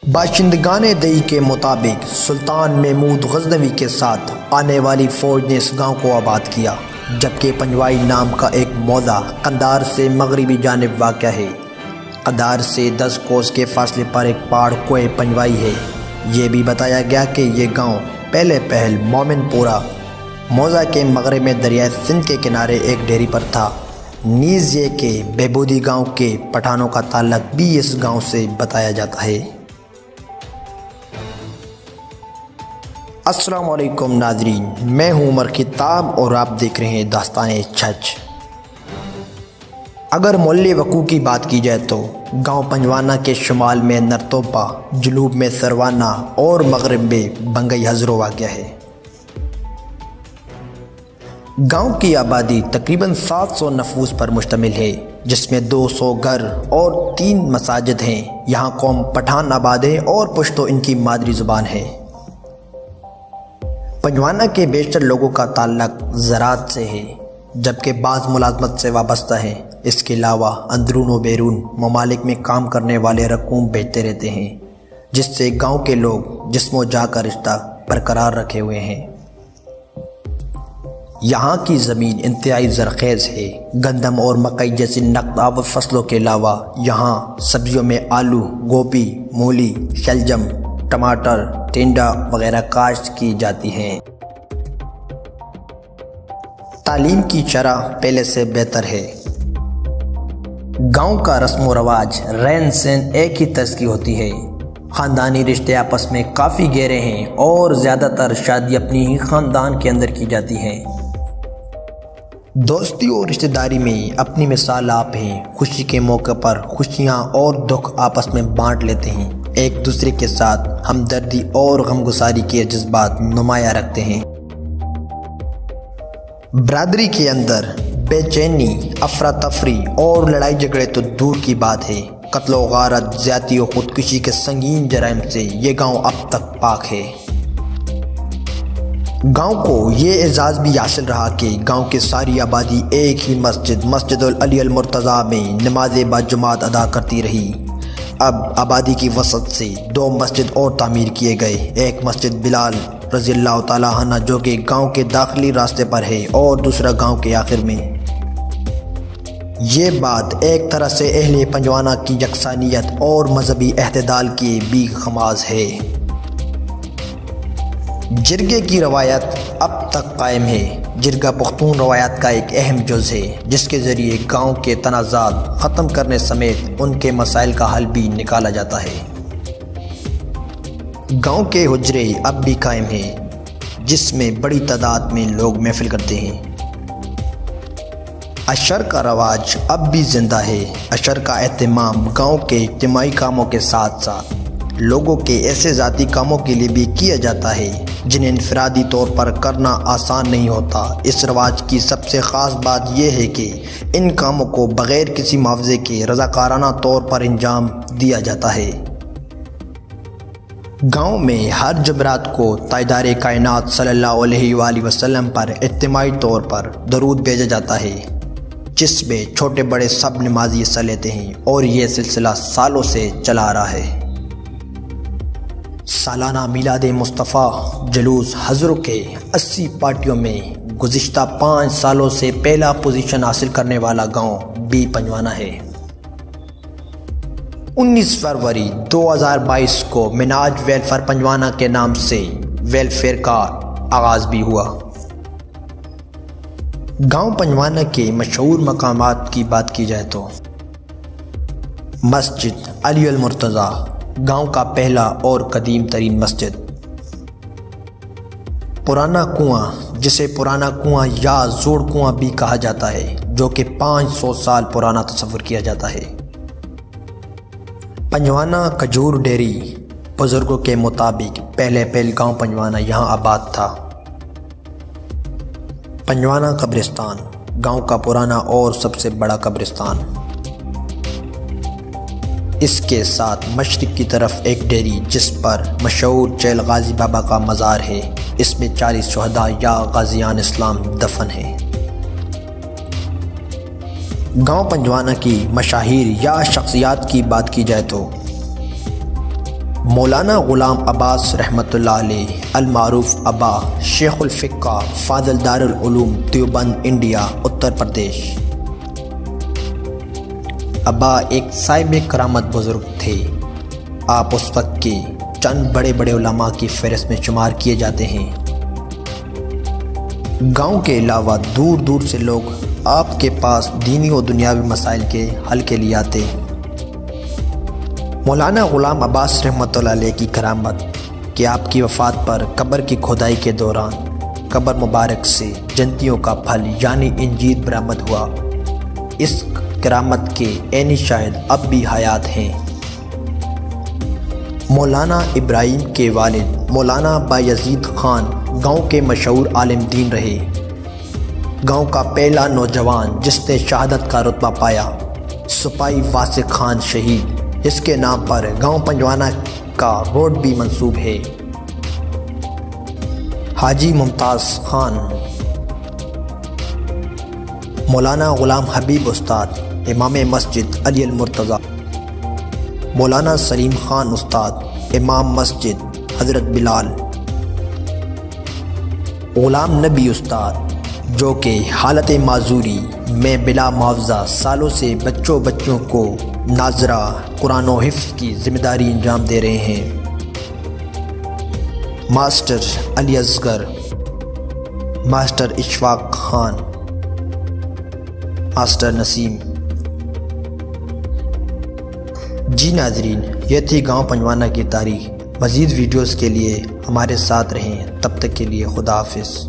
باشندگان دئی کے مطابق سلطان محمود غزنوی کے ساتھ آنے والی فوج نے اس گاؤں کو آباد کیا، جبکہ پنجوائی نام کا ایک موضع قندھار سے مغربی جانب واقع ہے۔ قندھار سے 10 کوس کے فاصلے پر ایک پہاڑ کوہ پنجوائی ہے۔ یہ بھی بتایا گیا کہ یہ گاؤں پہل مومن پورہ موضع کے مغرب میں دریائے سندھ کے کنارے ایک ڈیری پر تھا۔ نیز یہ کہ بہبودی گاؤں کے پٹھانوں کا تعلق بھی اس گاؤں سے بتایا جاتا ہے۔ السلام علیکم ناظرین، میں ہوں عمر خطاب اور آپ دیکھ رہے ہیں داستان چھچ۔ اگر محل وقوع کی بات کی جائے تو گاؤں پنجوانہ کے شمال میں نرتوپا، جنوب میں سروانہ اور مغرب میں بنگئی ہزرو واقع ہے۔ گاؤں کی آبادی تقریباً 700 نفوس پر مشتمل ہے، جس میں 200 گھر اور 3 مساجد ہیں۔ یہاں قوم پٹھان آباد ہے اور پشتو ان کی مادری زبان ہے۔ پنجوانہ کے بیشتر لوگوں کا تعلق زراعت سے ہے، جبکہ بعض ملازمت سے وابستہ ہیں۔ اس کے علاوہ اندرون و بیرون ممالک میں کام کرنے والے رقوم بھیجتے رہتے ہیں، جس سے گاؤں کے لوگ جسم و جاں کا رشتہ برقرار رکھے ہوئے ہیں۔ یہاں کی زمین انتہائی زرخیز ہے۔ گندم اور مکئی جیسی نقد آور فصلوں کے علاوہ یہاں سبزیوں میں آلو، گوبھی، مولی، شلجم، ٹماٹر، ٹینڈا وغیرہ کاشت کی جاتی ہیں۔ تعلیم کی شرح پہلے سے بہتر ہے۔ گاؤں کا رسم و رواج، رہن سہن ایک ہی طرز کی ہوتی ہے۔ خاندانی رشتے آپس میں کافی گہرے ہیں اور زیادہ تر شادی اپنی ہی خاندان کے اندر کی جاتی ہیں۔ دوستی اور رشتہ داری میں اپنی مثال آپ ہیں۔ خوشی کے موقع پر خوشیاں اور دکھ آپس میں بانٹ لیتے ہیں، ایک دوسرے کے ساتھ ہمدردی اور غمگساری کے جذبات نمایاں رکھتے ہیں۔ برادری کے اندر بے چینی، افراتفری اور لڑائی جھگڑے تو دور کی بات ہے، قتل و غارت، زیادتی و خودکشی کے سنگین جرائم سے یہ گاؤں اب تک پاک ہے۔ گاؤں کو یہ اعزاز بھی حاصل رہا کہ گاؤں کی ساری آبادی ایک ہی مسجد علی المرتضیٰ میں نماز باجماعت ادا کرتی رہی۔ اب آبادی کی وسعت سے 2 مسجد اور تعمیر کیے گئے، ایک مسجد بلال رضی اللہ تعالیٰ عنہ جو کہ گاؤں کے داخلی راستے پر ہے اور دوسرا گاؤں کے آخر میں۔ یہ بات ایک طرح سے اہل پنجوانہ کی یکسانیت اور مذہبی اعتدال کی بھی خماز ہے۔ جرگے کی روایت اب تک قائم ہے۔ جرگہ پختون روایات کا ایک اہم جز ہے، جس کے ذریعے گاؤں کے تنازعات ختم کرنے سمیت ان کے مسائل کا حل بھی نکالا جاتا ہے۔ گاؤں کے حجرے اب بھی قائم ہیں، جس میں بڑی تعداد میں لوگ محفل کرتے ہیں۔ عشر کا رواج اب بھی زندہ ہے۔ عشر کا اہتمام گاؤں کے اجتماعی کاموں کے ساتھ ساتھ لوگوں کے ایسے ذاتی کاموں کے لیے بھی کیا جاتا ہے جنہیں انفرادی طور پر کرنا آسان نہیں ہوتا۔ اس رواج کی سب سے خاص بات یہ ہے کہ ان کاموں کو بغیر کسی معاوضے کے رضاکارانہ طور پر انجام دیا جاتا ہے۔ گاؤں میں ہر جمعرات کو تاجدار کائنات صلی اللہ علیہ وآلہ وسلم پر اجتماعی طور پر درود بھیجا جاتا ہے، جس میں چھوٹے بڑے سب نمازی حصہ لیتے ہیں اور یہ سلسلہ سالوں سے چلا آ رہا ہے۔ سالانہ میلاد مصطفیٰ جلوس ہزرو کے 80 پارٹیوں میں گزشتہ 5 سالوں سے پہلا پوزیشن حاصل کرنے والا گاؤں بھی پنجوانہ ہے۔ 19 فروری 2022 کو مناج ویلفیئر پنجوانہ کے نام سے ویلفیئر کا آغاز بھی ہوا۔ گاؤں پنجوانہ کے مشہور مقامات کی بات کی جائے تو مسجد علی المرتضیٰ، گاؤں کا پہلا اور قدیم ترین مسجد۔ پرانا کنواں، جسے پرانا کنواں یا زوڑ کنواں بھی کہا جاتا ہے، جو کہ 500 سال پرانا تصور کیا جاتا ہے۔ پنجوانہ کھجور ڈیری، بزرگوں کے مطابق پہل گاؤں پنجوانہ یہاں آباد تھا۔ پنجوانہ قبرستان، گاؤں کا پرانا اور سب سے بڑا قبرستان۔ اس کے ساتھ مشرق کی طرف ایک ڈیری جس پر مشہور چیل غازی بابا کا مزار ہے، اس میں 40 شہداء یا غازیان اسلام دفن ہیں۔ گاؤں پنجوانہ کی مشاہیر یا شخصیات کی بات کی جائے تو مولانا غلام عباس رحمۃ اللہ علیہ المعروف ابا، شیخ الفقہ، فاضل دار العلوم دیوبند انڈیا اتر پردیش۔ ابا ایک صاحب کرامت بزرگ تھے۔ آپ اس وقت کے چند بڑے بڑے علماء کی فہرست میں شمار کیے جاتے ہیں۔ گاؤں کے علاوہ دور دور سے لوگ آپ کے پاس دینی و دنیاوی مسائل کے حل کے لیے آتے ہیں۔ مولانا غلام عباس رحمۃ اللہ علیہ کی کرامت کہ آپ کی وفات پر قبر کی کھدائی کے دوران قبر مبارک سے جنتیوں کا پھل یعنی انجیر برآمد ہوا۔ اس کرامت کے عینی شاہد اب بھی حیات ہیں۔ مولانا ابراہیم کے والد مولانا بایزید خان گاؤں کے مشہور عالم دین رہے۔ گاؤں کا پہلا نوجوان جس نے شہادت کا رتبہ پایا، سپاہی واسق خان شہید، اس کے نام پر گاؤں پنجوانا کا روڈ بھی منسوب ہے۔ حاجی ممتاز خان، مولانا غلام حبیب استاد امام مسجد علی المرتضیٰ، مولانا سلیم خان استاد امام مسجد حضرت بلال، غلام نبی استاد جو کہ حالت معذوری میں بلا معاوضہ سالوں سے بچوں کو ناظرہ قرآن و حفظ کی ذمہ داری انجام دے رہے ہیں، master Ali Asghar, master Ashfaq Khan, master نسیم۔ جی ناظرین، یہ تھی گاؤں پنجوانا کی تاریخ۔ مزید ویڈیوز کے لیے ہمارے ساتھ رہیں، تب تک کے لیے خدا حافظ۔